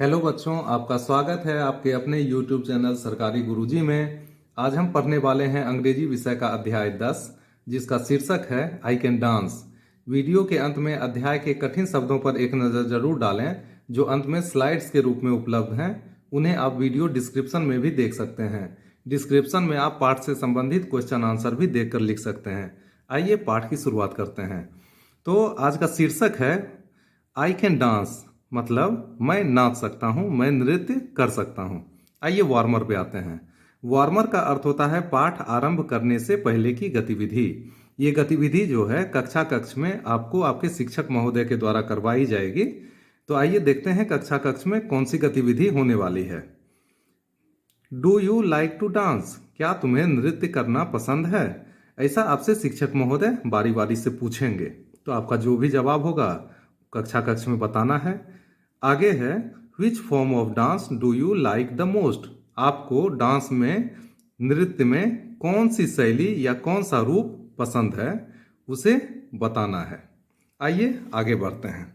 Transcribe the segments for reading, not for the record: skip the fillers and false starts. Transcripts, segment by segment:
Hello बच्चों, आपका स्वागत है आपके अपने YouTube चैनल सरकारी गुरुजी में। आज हम पढ़ने वाले हैं अंग्रेजी विषय का अध्याय 10, जिसका शीर्षक है आई कैन डांस। वीडियो के अंत में अध्याय के कठिन शब्दों पर एक नज़र जरूर डालें, जो अंत में स्लाइड्स के रूप में उपलब्ध हैं। उन्हें आप वीडियो डिस्क्रिप्शन में भी देख सकते हैं। डिस्क्रिप्शन में आप पाठ से संबंधित क्वेश्चन आंसर भी देखकर लिख सकते हैं। आइए पाठ की शुरुआत करते हैं। तो आज का शीर्षक है आई कैन डांस, मतलब मैं नाच सकता हूँ, मैं नृत्य कर सकता हूँ। आइए वार्मर पे आते हैं। वार्मर का अर्थ होता है पाठ आरंभ करने से पहले की गतिविधि। ये गतिविधि जो है कक्षा कक्ष में आपको आपके शिक्षक महोदय के द्वारा करवाई जाएगी। तो आइए देखते हैं कक्षा कक्ष में कौन सी गतिविधि होने वाली है। Do you like to dance? क्या तुम्हें नृत्य करना पसंद है? ऐसा आपसे शिक्षक महोदय बारी बारी से पूछेंगे। तो आपका जो भी जवाब होगा कक्षा कक्ष में बताना है। आगे है which form of dance do you like the most? आपको डांस में, नृत्य में कौन सी शैली या कौन सा रूप पसंद है, उसे बताना है। आइए आगे बढ़ते हैं।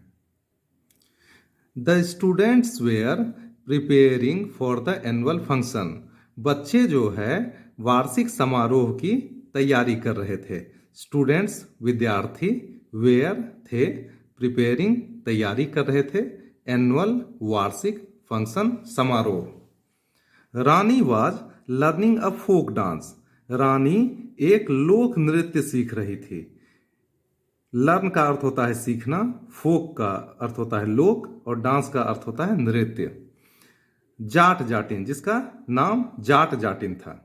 The students were preparing for the annual function. बच्चे जो है वार्षिक समारोह की तैयारी कर रहे थे। स्टूडेंट्स विद्यार्थी, वेयर थे, प्रिपेयरिंग तैयारी कर रहे थे, एनुअल वार्षिक, फंक्शन समारोह। Rani was learning a folk dance. Rani एक लोक नृत्य सीख रही थी। लर्न का अर्थ होता है सीखना, फोक का अर्थ होता है लोक, और डांस का अर्थ होता है नृत्य। जाट जाटिन, जिसका नाम जाट जाटिन था।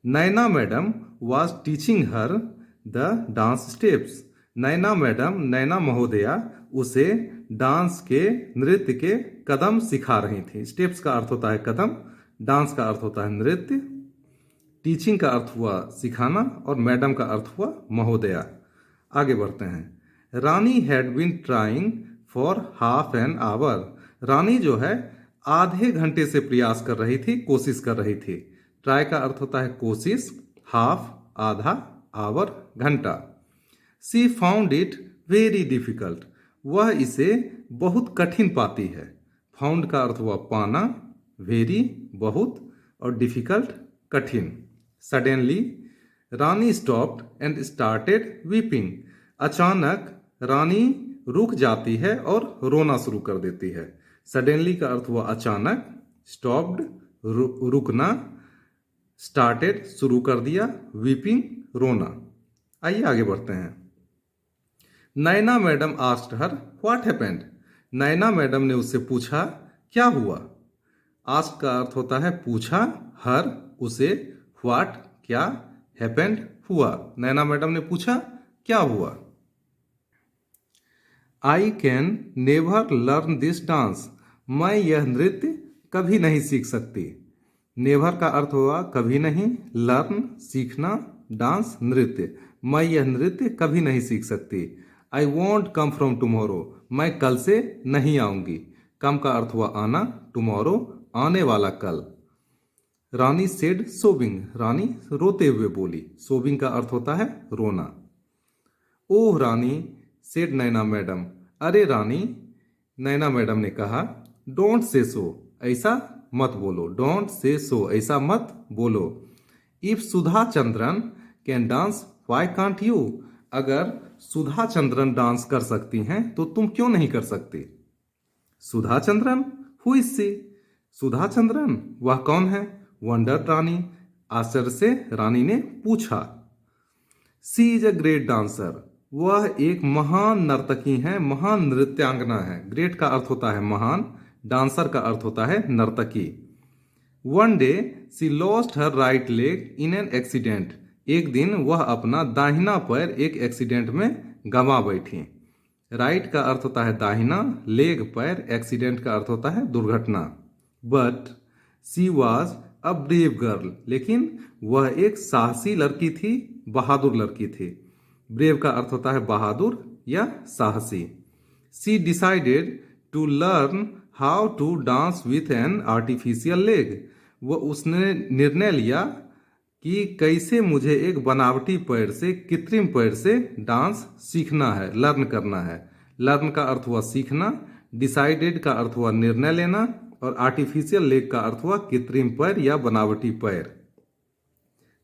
Naina madam was teaching her the dance steps. Naina madam, Naina महोदया उसे डांस के, नृत्य के कदम सिखा रही थी। स्टेप्स का अर्थ होता है कदम, डांस का अर्थ होता है नृत्य, टीचिंग का अर्थ हुआ सिखाना, और मैडम का अर्थ हुआ महोदया। आगे बढ़ते हैं। Rani had been trying for half an hour. Rani जो है आधे घंटे से प्रयास कर रही थी, कोशिश कर रही थी। ट्राई का अर्थ होता है कोशिश, हाफ आधा, आवर घंटा। सी फाउंड इट वेरी डिफिकल्ट। वह इसे बहुत कठिन पाती है। फाउंड का अर्थ हुआ पाना, वेरी बहुत, और डिफिकल्ट कठिन। Suddenly Rani stopped and started weeping. अचानक रानी रुक जाती है और रोना शुरू कर देती है। सडनली का अर्थ हुआ अचानक, स्टॉप्ड रुकना, स्टार्टेड शुरू कर दिया, वीपिंग रोना। आइए आगे बढ़ते हैं। Naina madam asked her what happened. Naina madam ने उससे पूछा क्या हुआ। आस्क का अर्थ होता है पूछा, हर उसे, व्हाट क्या, हैपेंड हुआ। नैना मैडम ने पूछा क्या हुआ। I can never learn this dance. मैं यह नृत्य कभी नहीं सीख सकती। नेवर का अर्थ हुआ कभी नहीं, लर्न सीखना, डांस नृत्य। मैं यह नृत्य कभी नहीं सीख सकती। I want come from tomorrow. मैं कल से नहीं आऊंगी। कम का अर्थ हुआ आना, टुमारो आने वाला कल। रानी सेड सोबिंग। रानी रोते हुए बोली। सोबिंग का अर्थ होता है रोना। ओह रानी, सेड नैना मैडम। अरे रानी, नैना मैडम ने कहा। डोंट से सो, ऐसा मत बोलो। डोंट से सो, ऐसा मत बोलो। If Sudha Chandran can dance why can't you. अगर सुधा चंद्रन डांस कर सकती हैं तो तुम क्यों नहीं कर सकती। सुधा चंद्रन, हु इज सी? सुधा चंद्रन, वह कौन है? वंडर रानी, आश्चर्य से रानी ने पूछा। सी इज अ ग्रेट डांसर। वह एक महान नर्तकी है, महान नृत्यांगना है। ग्रेट का अर्थ होता है महान, डांसर का अर्थ होता है नर्तकी। One day she lost her right leg in an accident. एक दिन वह अपना दाहिना पैर एक एक्सीडेंट में गंवा बैठी। राइट का अर्थ होता है दाहिना, लेग पैर, एक्सीडेंट का अर्थ होता है दुर्घटना। But she was a brave girl. लेकिन वह एक साहसी लड़की थी, बहादुर लड़की थी। ब्रेव का अर्थ होता है बहादुर या साहसी। She decided to learn how to dance with an artificial leg. वह उसने निर्णय लिया कि कैसे मुझे एक बनावटी पैर से, कृत्रिम पैर से डांस सीखना है, लर्न करना है। लर्न का अर्थ हुआ सीखना, डिसाइडेड का अर्थ हुआ निर्णय लेना और आर्टिफिशियल लेग का अर्थ हुआ कृत्रिम पैर या बनावटी पैर।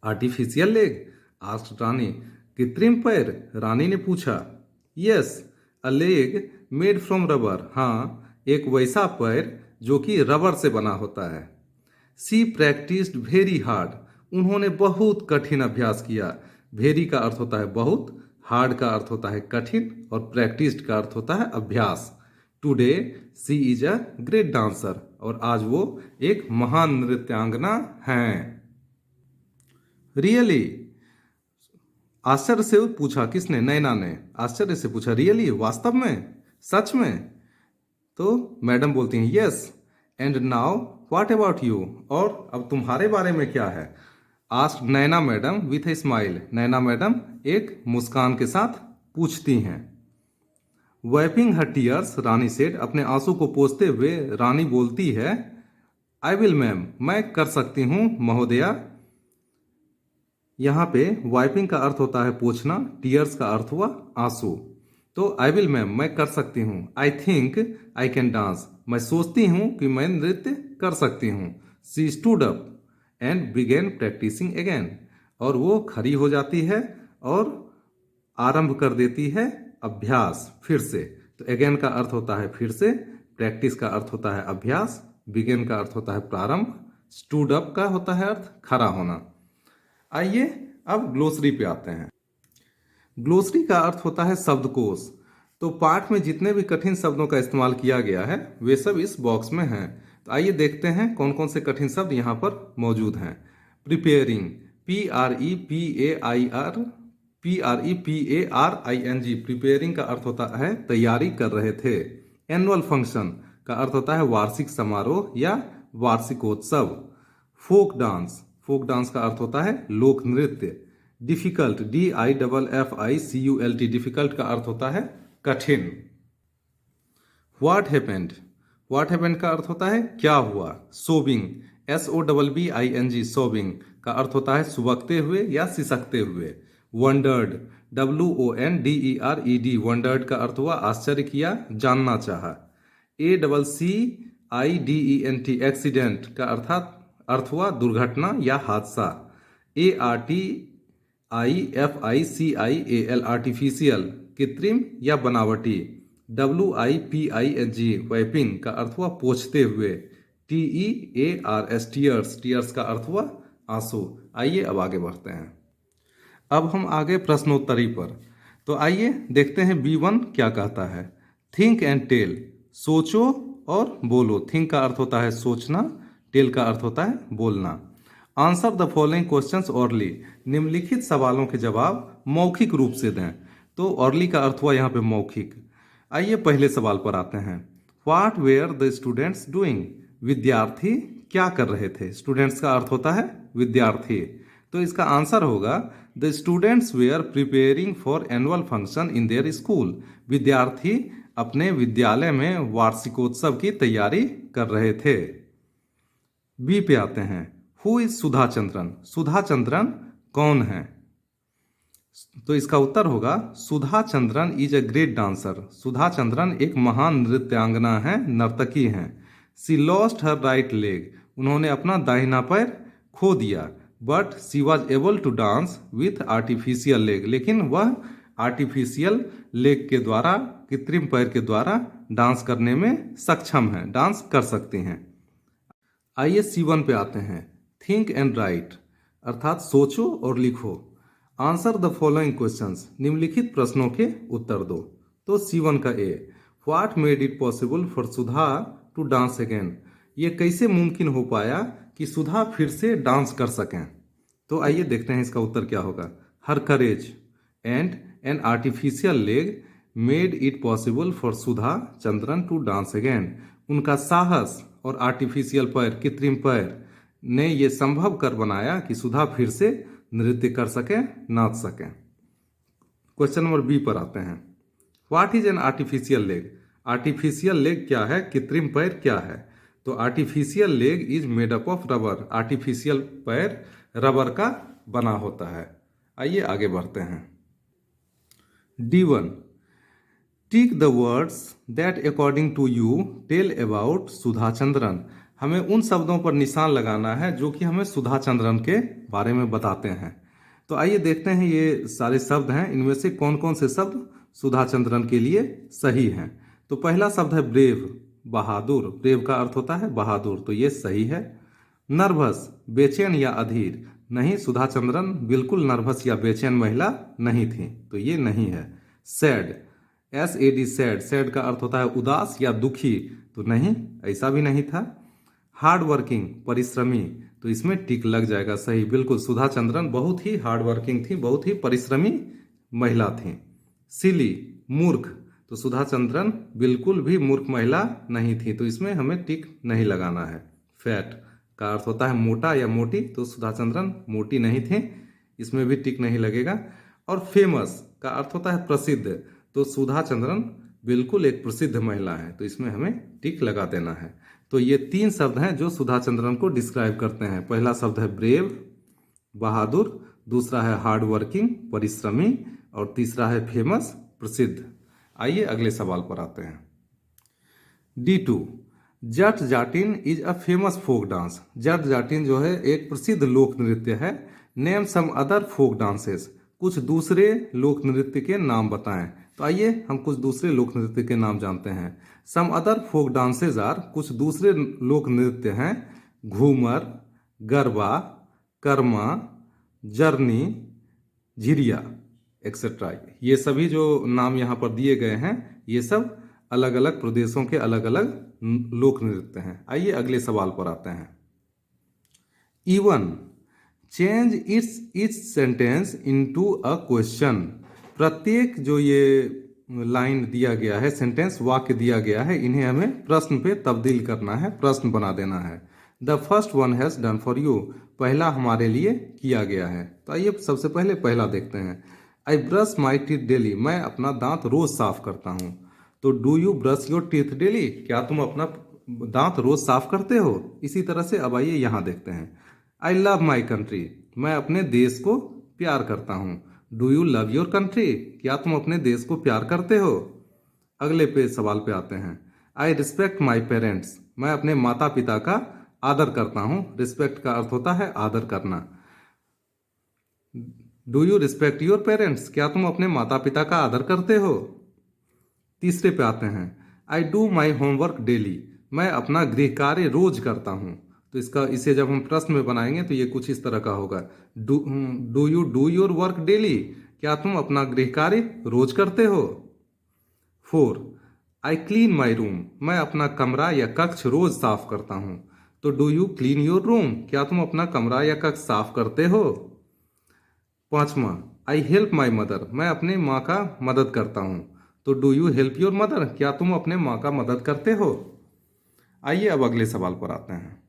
आर्टिफिशियल लेग आस्क्ड रानी, कृत्रिम पैर, रानी ने पूछा। Yes, a leg made from rubber, हाँ एक वैसा पैर जो कि रबर से बना होता है। सी प्रैक्टिस्ड वेरी हार्ड, उन्होंने बहुत कठिन अभ्यास किया। वेरी का अर्थ होता है बहुत, हार्ड का अर्थ होता है कठिन और प्रैक्टिस्ड का अर्थ होता है अभ्यास। Today she is a great dancer, और आज वो एक महान नृत्यांगना हैं। रियली, आश्चर्य से पूछा किसने? नैना ने आश्चर्य से पूछा, रियली वास्तव में, सच में? तो मैडम बोलती हैं yes, and now what about you, और अब तुम्हारे बारे में क्या है? Asked Naina madam with a smile, Naina madam एक मुस्कान के साथ पूछती हैं। वाइपिंग हर टीयर्स, रानी सेड, अपने आंसू को पोंछते हुए रानी बोलती है, आई विल मैम, मैं कर सकती हूँ महोदया। यहाँ पे वाइपिंग का अर्थ होता है पोंछना, टीयर्स का अर्थ हुआ आंसू। तो आई विल मैम, मैं कर सकती हूँ। I think I can dance, मैं सोचती हूँ कि मैं नृत्य कर सकती हूँ। She stood up and began practicing again, और वो खड़ी हो जाती है और आरंभ कर देती है अभ्यास फिर से। तो अगेन का अर्थ होता है फिर से, प्रैक्टिस का अर्थ होता है अभ्यास, बिगेन का अर्थ होता है प्रारंभ, स्टूड अप का होता है अर्थ खड़ा होना। आइए अब ग्लोसरी पे आते हैं। ग्लोसरी का अर्थ होता है शब्दकोश। तो पाठ में जितने भी कठिन शब्दों का इस्तेमाल किया गया है वे सब इस बॉक्स में हैं। तो आइए देखते हैं कौन कौन से कठिन शब्द यहाँ पर मौजूद हैं। प्रिपेयरिंग, PREPARING, प्रिपेयरिंग का अर्थ होता है तैयारी कर रहे थे। एनुअल फंक्शन का अर्थ होता है वार्षिक समारोह या वार्षिकोत्सव। फोक डांस, फोक डांस का अर्थ होता है लोक नृत्य। डिफिकल्ट, DIFFICULT, डिफिकल्ट का अर्थ होता है कठिन। व्हाट हैपेंड, व्हाट हैपेंड का अर्थ होता है क्या हुआ। सोबिंग, SOBBING, सोबिंग का अर्थ होता है सुबकते हुए या सिसकते हुए। वंडर्ड, WONDERED, वंडर्ड का अर्थ हुआ आश्चर्य किया, जानना चाहा। ACCIDENT, एक्सीडेंट का अर्थ हुआ दुर्घटना या हादसा। ARTIFICIAL, आर्टिफिशियल कृत्रिम या बनावटी। WIPING, वाइपिंग का अर्थ हुआ पोंछते हुए। TEARS, टीयर्स, टीयर्स का अर्थ हुआ आंसू। आइए अब आगे बढ़ते हैं। अब हम आगे प्रश्नोत्तरी पर। तो आइए देखते हैं B1 क्या कहता है। थिंक एंड टेल, सोचो और बोलो। थिंक का अर्थ होता है सोचना, टेल का अर्थ होता है बोलना। Answer the following questions hourly, निम्नलिखित सवालों के जवाब मौखिक रूप से दें। तो ऑरली का अर्थ हुआ यहाँ पे मौखिक। आइए पहले सवाल पर आते हैं। What were the students doing, विद्यार्थी क्या कर रहे थे। स्टूडेंट्स का अर्थ होता है विद्यार्थी। तो इसका आंसर होगा the students were preparing for annual function in their school, विद्यार्थी अपने विद्यालय में वार्षिकोत्सव की तैयारी कर रहे थे। बी पे आते हैं। हु इज सुधा चंद्रन, सुधा चंद्रन कौन है। तो इसका उत्तर होगा Sudha Chandran is a great dancer, Sudha Chandran एक महान नृत्यांगना है, नर्तकी हैं। She lost her right leg, उन्होंने अपना दाहिना पैर खो दिया। But she was able to dance with artificial leg, लेकिन वह आर्टिफिशियल लेग के द्वारा, कृत्रिम पैर के द्वारा डांस करने में सक्षम है, डांस कर सकती हैं। आइए C1 पे आते हैं। थिंक एंड राइट, अर्थात सोचो और लिखो। आंसर द फॉलोइंग क्वेश्चंस, निम्नलिखित प्रश्नों के उत्तर दो। तो C1 का A, what made it possible for Sudha to dance again, ये कैसे मुमकिन हो पाया कि सुधा फिर से डांस कर सकें। तो आइए देखते हैं इसका उत्तर क्या होगा। Her courage and an artificial leg made it possible for Sudha Chandran to dance again, उनका साहस और आर्टिफिशियल पैर, कृत्रिम पैर ने ये संभव कर बनाया कि सुधा फिर से नृत्य कर सके, नाच सके। क्वेश्चन नंबर बी पर आते हैं। What is an artificial leg, artificial leg क्या है, कृत्रिम पैर क्या है। तो artificial leg is made up of rubber, artificial पैर रबर का बना होता है। आइए आगे बढ़ते हैं। D1, tick the words that according to you tell about Sudha Chandran. हमें उन शब्दों पर निशान लगाना है जो कि हमें सुधा चंद्रन के बारे में बताते हैं। तो आइए देखते हैं ये सारे शब्द हैं, इनमें से कौन कौन से शब्द सुधा चंद्रन के लिए सही हैं। तो पहला शब्द है ब्रेव, बहादुर। ब्रेव का अर्थ होता है बहादुर, तो ये सही है। नर्वस, बेचैन या अधीर। नहीं, सुधा चंद्रन बिल्कुल नर्वस या बेचैन महिला नहीं थी, तो ये नहीं है। Sad, SAD, sad. सैड का अर्थ होता है उदास या दुखी, तो नहीं, ऐसा भी नहीं था। हार्ड वर्किंग, परिश्रमी, तो इसमें टिक लग जाएगा, सही। बिल्कुल सुधा चंद्रन बहुत ही हार्ड वर्किंग थी, बहुत ही परिश्रमी महिला थी। सिली, मूर्ख, तो सुधा चंद्रन बिल्कुल भी मूर्ख महिला नहीं थी, तो इसमें हमें टिक नहीं लगाना है। फैट का अर्थ होता है मोटा या मोटी, तो सुधा चंद्रन मोटी नहीं थी, इसमें भी टिक नहीं लगेगा। और फेमस का अर्थ होता है प्रसिद्ध, तो सुधा चंद्रन बिल्कुल एक प्रसिद्ध महिला है, तो इसमें हमें टिक लगा देना है। तो ये 3 शब्द हैं जो सुधा चंद्रन को डिस्क्राइब करते हैं। पहला शब्द है ब्रेव, बहादुर। दूसरा है हार्ड वर्किंग, परिश्रमी। और तीसरा है फेमस, प्रसिद्ध। आइए अगले सवाल पर आते हैं। D2, Jat Jatin is a famous folk dance. Jat Jatin जो है एक प्रसिद्ध लोक नृत्य है। Name some other folk dances, कुछ दूसरे लोक नृत्य के नाम बताएं। तो आइए हम कुछ दूसरे लोक नृत्य के नाम जानते हैं। Some other folk dances are, कुछ दूसरे लोक नृत्य हैं घूमर, गरबा, कर्मा, जर्नी, झिरिया, एक्सेट्रा। ये सभी जो नाम यहाँ पर दिए गए हैं, ये सब अलग अलग प्रदेशों के अलग अलग लोक नृत्य हैं। आइए अगले सवाल पर आते हैं। Even, change it's sentence into a question. प्रत्येक जो ये लाइन दिया गया है, सेंटेंस वाक्य दिया गया है, इन्हें हमें प्रश्न पे तब्दील करना है, प्रश्न बना देना है। The first one has done for you, पहला हमारे लिए किया गया है। तो आइए सबसे पहले पहला देखते हैं। I brush my teeth daily, मैं अपना दांत रोज साफ करता हूँ। तो do you brush your teeth daily, क्या तुम अपना दांत रोज साफ करते हो। इसी तरह से अब आइए यहाँ देखते हैं। आई लव माई कंट्री, मैं अपने देश को प्यार करता हूँ। Do you love your country, क्या तुम अपने देश को प्यार करते हो। अगले पे सवाल पे आते हैं। आई रिस्पेक्ट माई पेरेंट्स, मैं अपने माता पिता का आदर करता हूँ। रिस्पेक्ट का अर्थ होता है आदर करना। Do you respect your parents, क्या तुम अपने माता पिता का आदर करते हो। तीसरे पे आते हैं। I do my homework daily, मैं अपना गृह कार्य रोज करता हूँ। तो इसे जब हम प्रश्न में बनाएंगे तो ये कुछ इस तरह का होगा। Do you do your work daily, क्या तुम अपना गृह कार्य रोज करते हो। 4, आई क्लीन माई रूम, मैं अपना कमरा या कक्ष रोज साफ करता हूँ। तो do you clean your room, क्या तुम अपना कमरा या कक्ष साफ करते हो। 5वां, आई हेल्प माई मदर, मैं अपने माँ का मदद करता हूँ। तो do you help your mother, क्या तुम अपने माँ का मदद करते हो। आइए अब अगले सवाल पर आते हैं।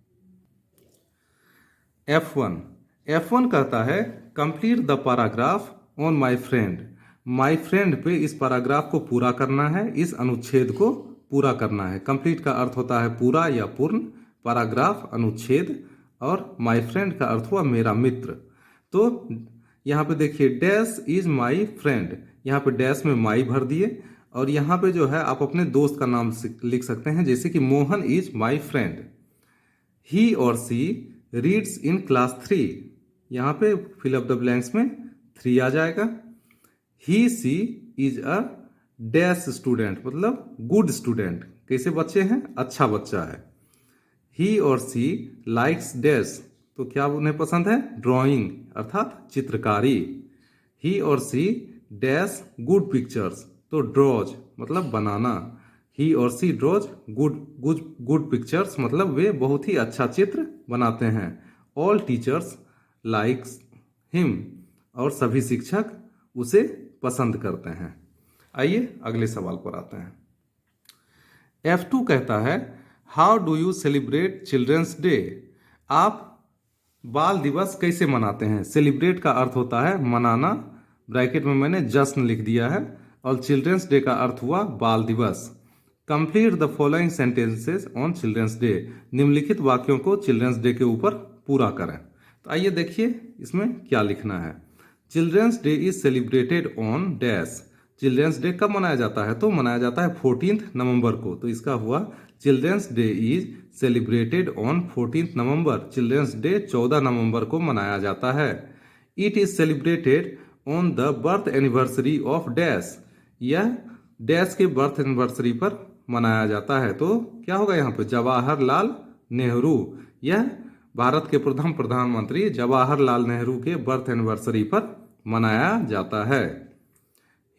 F1 कहता है complete the paragraph on my friend. My friend पे इस पैराग्राफ को पूरा करना है, इस अनुच्छेद को पूरा करना है। कंप्लीट का अर्थ होता है पूरा या पूर्ण, पैराग्राफ अनुच्छेद, और माई फ्रेंड का अर्थ हुआ मेरा मित्र। तो यहाँ पे देखिए डैश इज माई फ्रेंड, यहाँ पे डैश में माई भर दिए, और यहाँ पे जो है आप अपने दोस्त का नाम लिख सकते हैं, जैसे कि मोहन इज माई फ्रेंड। ही और सी रीड्स इन क्लास 3, यहाँ पे फिल अप द ब्लैंक्स में 3 आ जाएगा। ही सी इज अ डैश स्टूडेंट, मतलब गुड स्टूडेंट, कैसे बच्चे हैं, अच्छा बच्चा है। ही और सी लाइक्स डैश, तो क्या उन्हें पसंद है, ड्राइंग अर्थात चित्रकारी। ही और सी डैश गुड पिक्चर्स, तो ड्रॉज मतलब बनाना। ही और सी ड्रॉज गुड पिक्चर्स, मतलब वे बहुत ही अच्छा चित्र बनाते हैं। ऑल टीचर्स लाइक्स हिम, और सभी शिक्षक उसे पसंद करते हैं। आइए अगले सवाल पर आते हैं। F2 कहता है how do you celebrate children's day, आप बाल दिवस कैसे मनाते हैं। सेलिब्रेट का अर्थ होता है मनाना, ब्रैकेट में मैंने जश्न लिख दिया है, और चिल्ड्रंस डे का अर्थ हुआ बाल दिवस। Complete the following sentences on children's day, निम्नलिखित वाक्यों को चिल्ड्रंस डे के ऊपर पूरा करें। तो आइए देखिए इसमें क्या लिखना है। Children's day is celebrated on dash, children's day कब मनाया जाता है? तो मनाया जाता है 14 नवंबर को। तो इसका हुआ children's day is celebrated on 14 November. Children's day 14 नवंबर को मनाया जाता है। It is celebrated on the birth anniversary of dash. यह डैश के बर्थ एनिवर्सरी पर मनाया जाता है। तो क्या होगा यहाँ पे? जवाहरलाल नेहरू। यह भारत के प्रथम प्रधानमंत्री जवाहरलाल नेहरू के बर्थ एनिवर्सरी पर मनाया जाता है।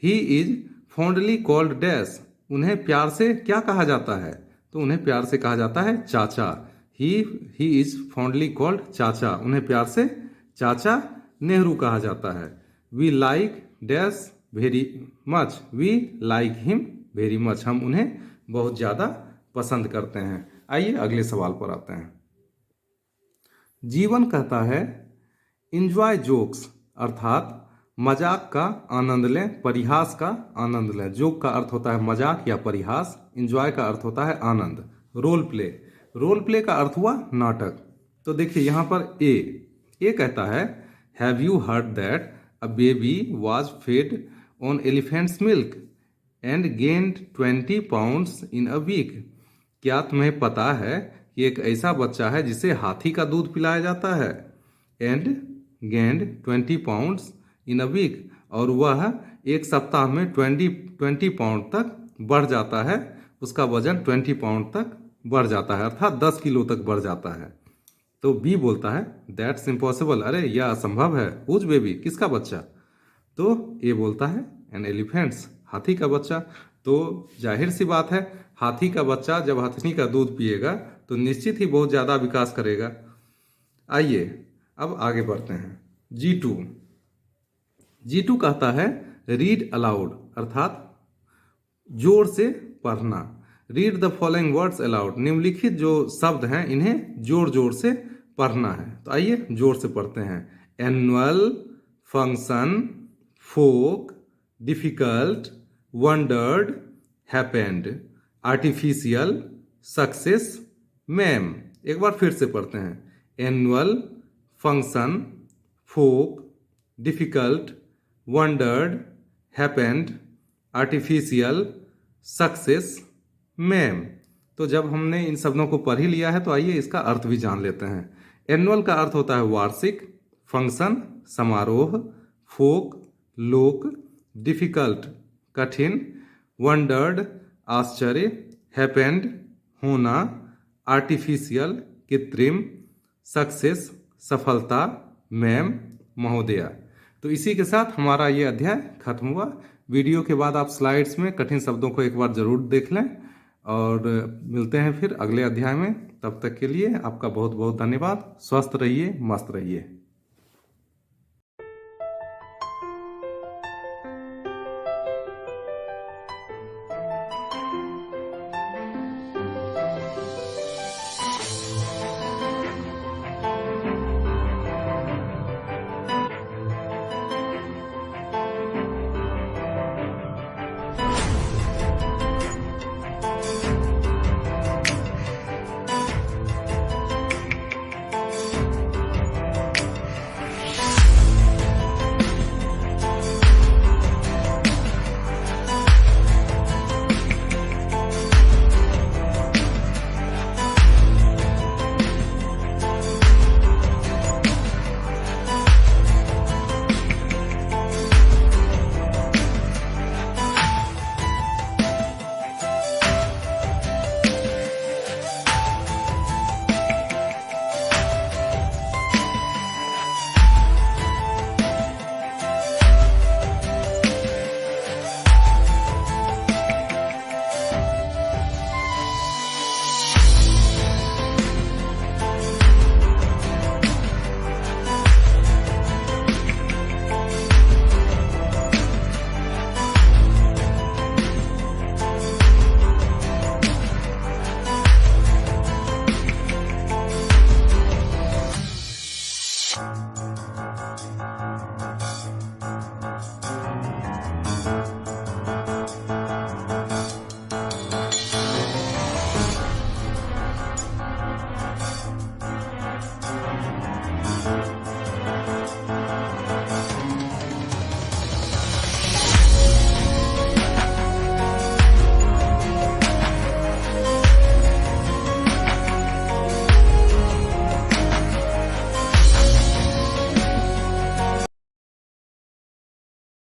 He is fondly called dash. उन्हें प्यार से क्या कहा जाता है? तो उन्हें प्यार से कहा जाता है चाचा। ही इज फॉन्डली कॉल्ड चाचा। उन्हें प्यार से चाचा नेहरू कहा जाता है। We like dash very much. We like him very much. हम उन्हें बहुत ज़्यादा पसंद करते हैं। आइए अगले सवाल पर आते हैं। जीवन कहता है इंजॉय जोक्स, अर्थात मजाक का आनंद लें, परिहास का आनंद लें। जोक का अर्थ होता है मजाक या परिहास, इंजॉय का अर्थ होता है आनंद। रोल प्ले, रोल प्ले का अर्थ हुआ नाटक। तो देखिए यहाँ पर ए कहता है have you heard that a baby was fed on elephant's milk and gained 20 pounds in a week. क्या तुम्हें पता है कि एक ऐसा बच्चा है जिसे हाथी का दूध पिलाया जाता है? And gained 20 pounds in a week, और वह एक सप्ताह में 20 पाउंड तक बढ़ जाता है। उसका वजन 20 पाउंड तक बढ़ जाता है, अर्थात 10 किलो तक बढ़ जाता है। तो बी बोलता है दैट्स इम्पॉसिबल। अरे यह असंभव है। हुज बेबी, किसका बच्चा? तो ए बोलता है एन एलिफेंट्स, हाथी का बच्चा। तो जाहिर सी बात है हाथी का बच्चा जब हाथी का दूध पिएगा तो निश्चित ही बहुत ज़्यादा विकास करेगा। आइए अब आगे बढ़ते हैं। G2 कहता है रीड अलाउड, अर्थात जोर से पढ़ना। Read the following words allowed. निम्नलिखित जो शब्द हैं इन्हें जोर जोर से पढ़ना है। तो आइए जोर से पढ़ते हैं। Annual, function, folk, difficult, wondered, happened, artificial, success, ma'am. एक बार फिर से पढ़ते हैं। Annual, function, folk, difficult, wondered, happened, artificial, success, ma'am. तो जब हमने इन शब्दों को पढ़ ही लिया है तो आइए इसका अर्थ भी जान लेते हैं। एनुअल का अर्थ होता है वार्षिक, फंक्शन समारोह, फोक लोक, डिफिकल्ट कठिन, वंडर्ड आश्चर्य, हैपेंड होना, आर्टिफिशियल कृत्रिम, सक्सेस सफलता, मैम महोदया। तो इसी के साथ हमारा ये अध्याय खत्म हुआ। वीडियो के बाद आप स्लाइड्स में कठिन शब्दों को एक बार जरूर देख लें और मिलते हैं फिर अगले अध्याय में। तब तक के लिए आपका बहुत बहुत धन्यवाद। स्वस्थ रहिए, मस्त रहिए।